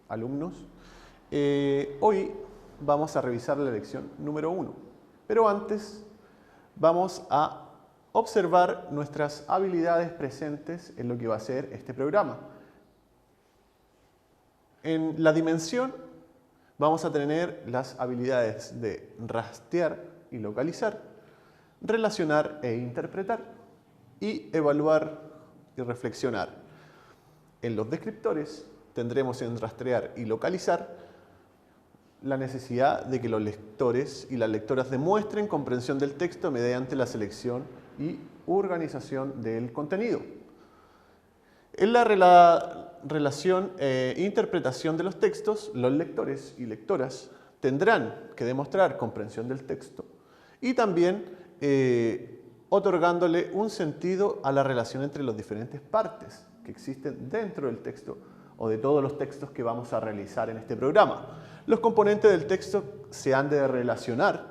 alumnos. Hoy vamos a revisar la lección número 1, pero antes vamos a observar nuestras habilidades presentes en lo que va a ser este programa. En la dimensión vamos a tener las habilidades de rastrear y localizar, relacionar e interpretar, y evaluar y reflexionar. En los descriptores tendremos en rastrear y localizar la necesidad de que los lectores y las lectoras demuestren comprensión del texto mediante la selección y organización del contenido. En la relación e interpretación de los textos, los lectores y lectoras tendrán que demostrar comprensión del texto y también otorgándole un sentido a la relación entre las diferentes partes que existen dentro del texto o de todos los textos que vamos a realizar en este programa. Los componentes del texto se han de relacionar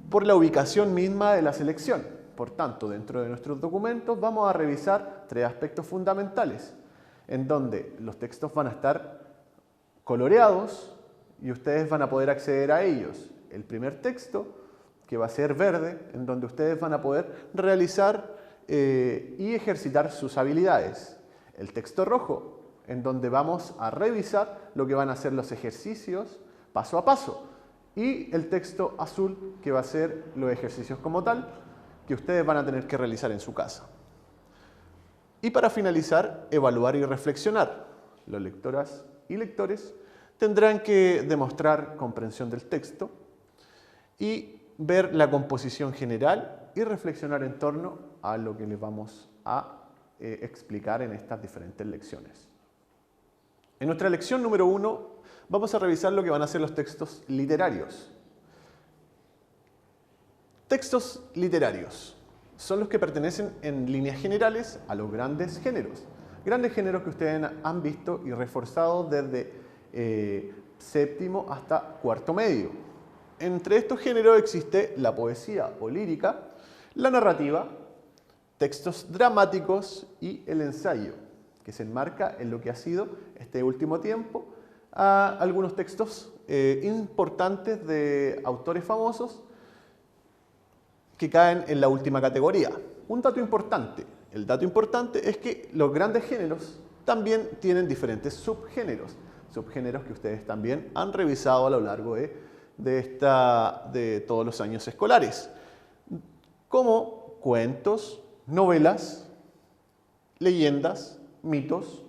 por la ubicación misma de la selección. Por tanto, dentro de nuestros documentos vamos a revisar 3 aspectos fundamentales, en donde los textos van a estar coloreados y ustedes van a poder acceder a ellos. El primer texto, que va a ser verde, en donde ustedes van a poder realizar y ejercitar sus habilidades. El texto rojo, en donde vamos a revisar lo que van a ser los ejercicios paso a paso. Y el texto azul, que va a ser los ejercicios como tal, que ustedes van a tener que realizar en su casa. Y para finalizar, evaluar y reflexionar. Las lectoras y lectores tendrán que demostrar comprensión del texto y ver la composición general y reflexionar en torno a lo que les vamos a explicar en estas diferentes lecciones. En nuestra lección número 1 vamos a revisar lo que van a ser los textos literarios. Textos literarios son los que pertenecen en líneas generales a los grandes géneros. Grandes géneros que ustedes han visto y reforzado desde séptimo hasta cuarto medio. Entre estos géneros existe la poesía o lírica, la narrativa, textos dramáticos y el ensayo, que se enmarca en lo que ha sido este último tiempo algunos textos importantes de autores famosos que caen en la última categoría. Un dato importante, el dato importante es que los grandes géneros también tienen diferentes subgéneros que ustedes también han revisado a lo largo de todos los años escolares, como cuentos, novelas, leyendas, mitos,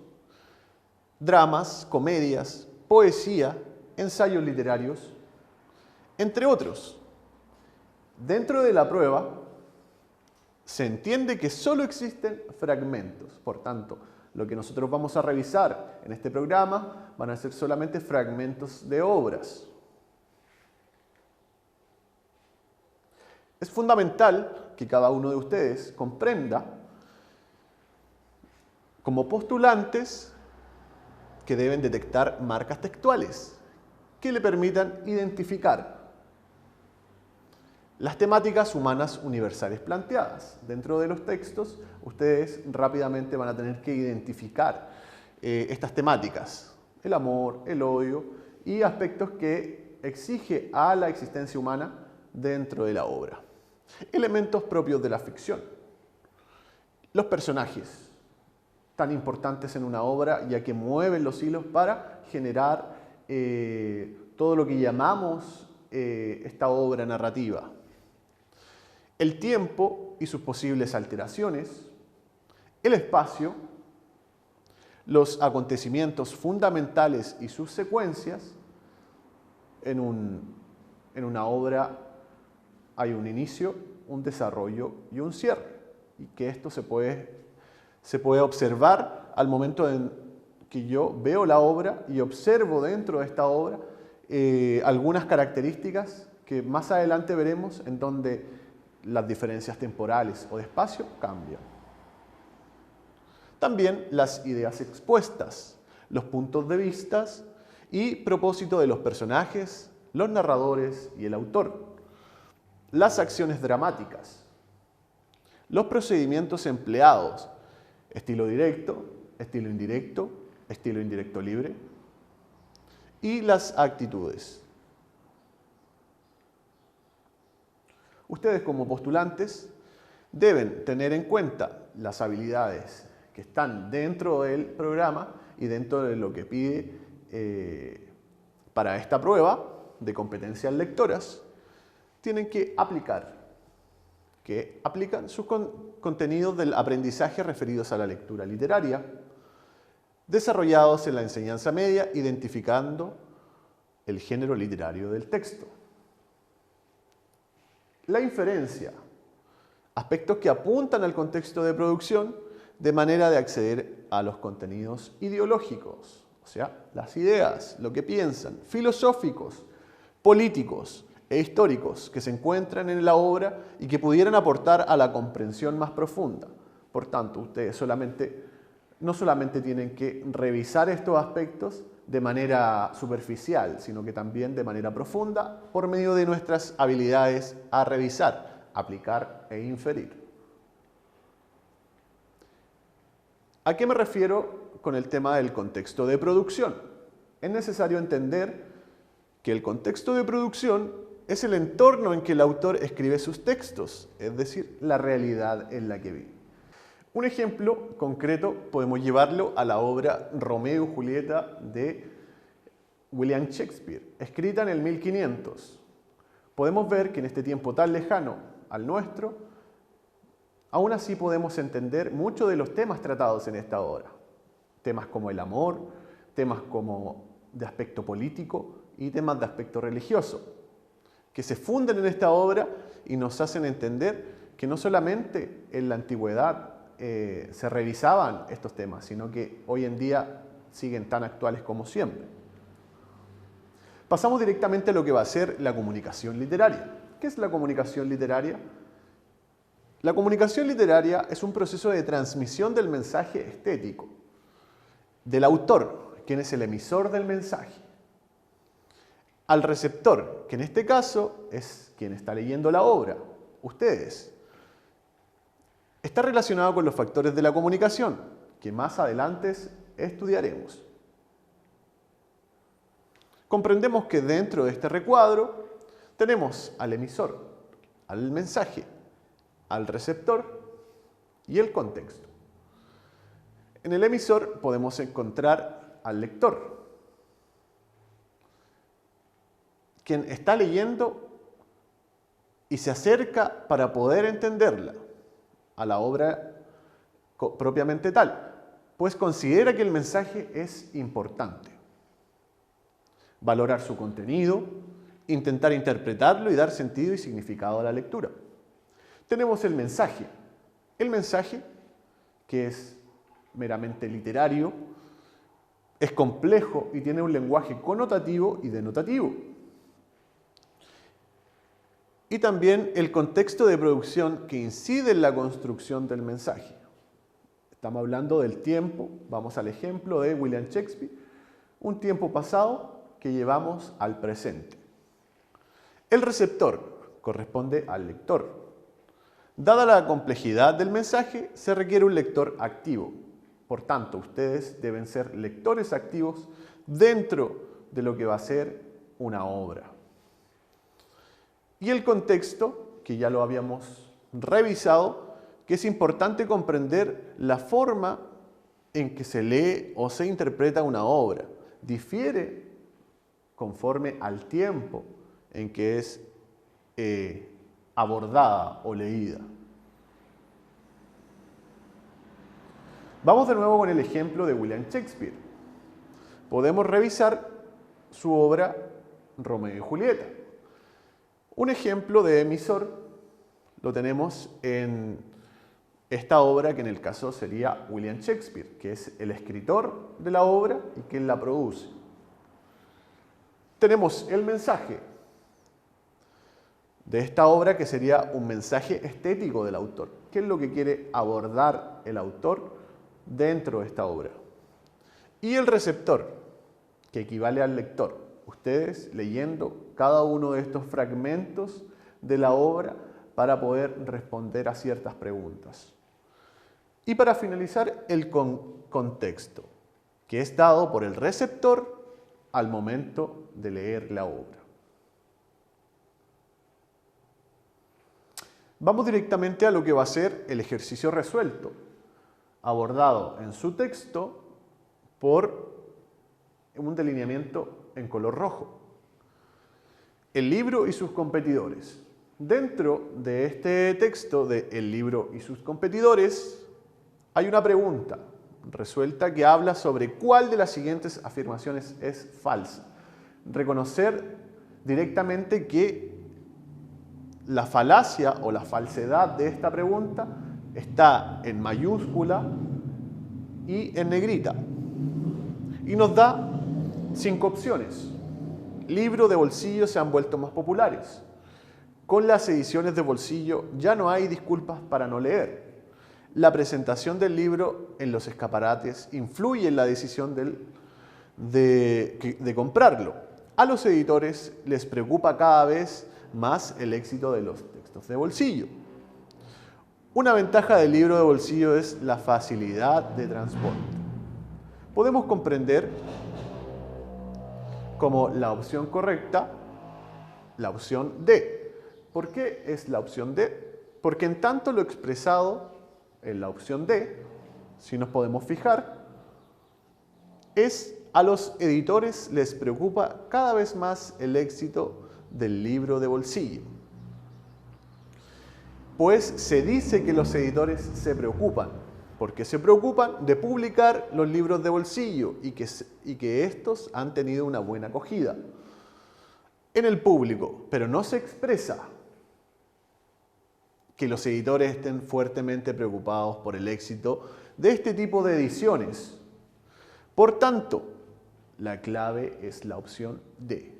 dramas, comedias, poesía, ensayos literarios, entre otros. Dentro de la prueba se entiende que solo existen fragmentos, por tanto, lo que nosotros vamos a revisar en este programa van a ser solamente fragmentos de obras. Es fundamental que cada uno de ustedes comprenda, como postulantes, que deben detectar marcas textuales que le permitan identificar las temáticas humanas universales planteadas. Dentro de los textos, ustedes rápidamente van a tener que identificar estas temáticas, el amor, el odio y aspectos que exige a la existencia humana dentro de la obra. Elementos propios de la ficción. Los personajes, tan importantes en una obra, ya que mueven los hilos para generar todo lo que llamamos esta obra narrativa. El tiempo y sus posibles alteraciones, el espacio, los acontecimientos fundamentales y sus secuencias. En una obra hay un inicio, un desarrollo y un cierre, y que esto se puede observar al momento en que yo veo la obra y observo dentro de esta obra algunas características que más adelante veremos en donde las diferencias temporales o de espacio cambian. También las ideas expuestas, los puntos de vista y propósito de los personajes, los narradores y el autor. Las acciones dramáticas, los procedimientos empleados, estilo directo, estilo indirecto, estilo indirecto libre, y las actitudes. Ustedes como postulantes deben tener en cuenta las habilidades que están dentro del programa y dentro de lo que pide para esta prueba de competencias lectoras. Tienen que aplican sus contenidos del aprendizaje referidos a la lectura literaria, desarrollados en la enseñanza media, identificando el género literario del texto. La inferencia, aspectos que apuntan al contexto de producción de manera de acceder a los contenidos ideológicos, o sea, las ideas, lo que piensan, filosóficos, políticos e históricos que se encuentran en la obra y que pudieran aportar a la comprensión más profunda. Por tanto, ustedes no solamente tienen que revisar estos aspectos de manera superficial, sino que también de manera profunda por medio de nuestras habilidades a revisar, aplicar e inferir. ¿A qué me refiero con el tema del contexto de producción? Es necesario entender que el contexto de producción es el entorno en que el autor escribe sus textos, es decir, la realidad en la que vive. Un ejemplo concreto podemos llevarlo a la obra Romeo y Julieta de William Shakespeare, escrita en el 1500. Podemos ver que en este tiempo tan lejano al nuestro, aún así podemos entender muchos de los temas tratados en esta obra. Temas como el amor, temas como de aspecto político y temas de aspecto religioso, que se funden en esta obra y nos hacen entender que no solamente en la antigüedad se revisaban estos temas, sino que hoy en día siguen tan actuales como siempre. Pasamos directamente a lo que va a ser la comunicación literaria. ¿Qué es la comunicación literaria? La comunicación literaria es un proceso de transmisión del mensaje estético del autor, quien es el emisor del mensaje, al receptor, que en este caso es quien está leyendo la obra, ustedes. Está relacionado con los factores de la comunicación, que más adelante estudiaremos. Comprendemos que dentro de este recuadro tenemos al emisor, al mensaje, al receptor y el contexto. En el emisor podemos encontrar al lector, quien está leyendo y se acerca para poder entenderla a la obra propiamente tal, pues considera que el mensaje es importante. Valorar su contenido, intentar interpretarlo y dar sentido y significado a la lectura. Tenemos el mensaje que es meramente literario, es complejo y tiene un lenguaje connotativo y denotativo. Y también el contexto de producción que incide en la construcción del mensaje. Estamos hablando del tiempo, vamos al ejemplo de William Shakespeare, un tiempo pasado que llevamos al presente. El receptor corresponde al lector. Dada la complejidad del mensaje, se requiere un lector activo. Por tanto, ustedes deben ser lectores activos dentro de lo que va a ser una obra. Y el contexto, que ya lo habíamos revisado, que es importante comprender la forma en que se lee o se interpreta una obra. Difiere conforme al tiempo en que es abordada o leída. Vamos de nuevo con el ejemplo de William Shakespeare. Podemos revisar su obra Romeo y Julieta. Un ejemplo de emisor lo tenemos en esta obra que en el caso sería William Shakespeare, que es el escritor de la obra y quien la produce. Tenemos el mensaje de esta obra que sería un mensaje estético del autor. ¿Qué es lo que quiere abordar el autor dentro de esta obra? Y el receptor, que equivale al lector. Ustedes leyendo cada uno de estos fragmentos de la obra para poder responder a ciertas preguntas. Y para finalizar, el contexto. que es dado por el receptor al momento de leer la obra. Vamos directamente a lo que va a ser el ejercicio resuelto, abordado en su texto por un delineamiento en color rojo. El libro y sus competidores. Dentro de este texto de El libro y sus competidores hay una pregunta resuelta que habla sobre cuál de las siguientes afirmaciones es falsa. Reconocer directamente que la falacia o la falsedad de esta pregunta está en mayúscula y en negrita. Y nos da 5 opciones. Libros de bolsillo se han vuelto más populares. Con las ediciones de bolsillo ya no hay disculpas para no leer. La presentación del libro en los escaparates influye en la decisión de comprarlo. A los editores les preocupa cada vez más el éxito de los textos de bolsillo. Una ventaja del libro de bolsillo es la facilidad de transporte. Podemos comprender como la opción correcta la opción D. ¿Por qué es la opción D? Porque en tanto lo expresado en la opción D, si nos podemos fijar, es a los editores les preocupa cada vez más el éxito del libro de bolsillo. Pues se dice que los editores se preocupan, porque se preocupan de publicar los libros de bolsillo y que estos han tenido una buena acogida en el público, pero no se expresa que los editores estén fuertemente preocupados por el éxito de este tipo de ediciones. Por tanto, la clave es la opción D.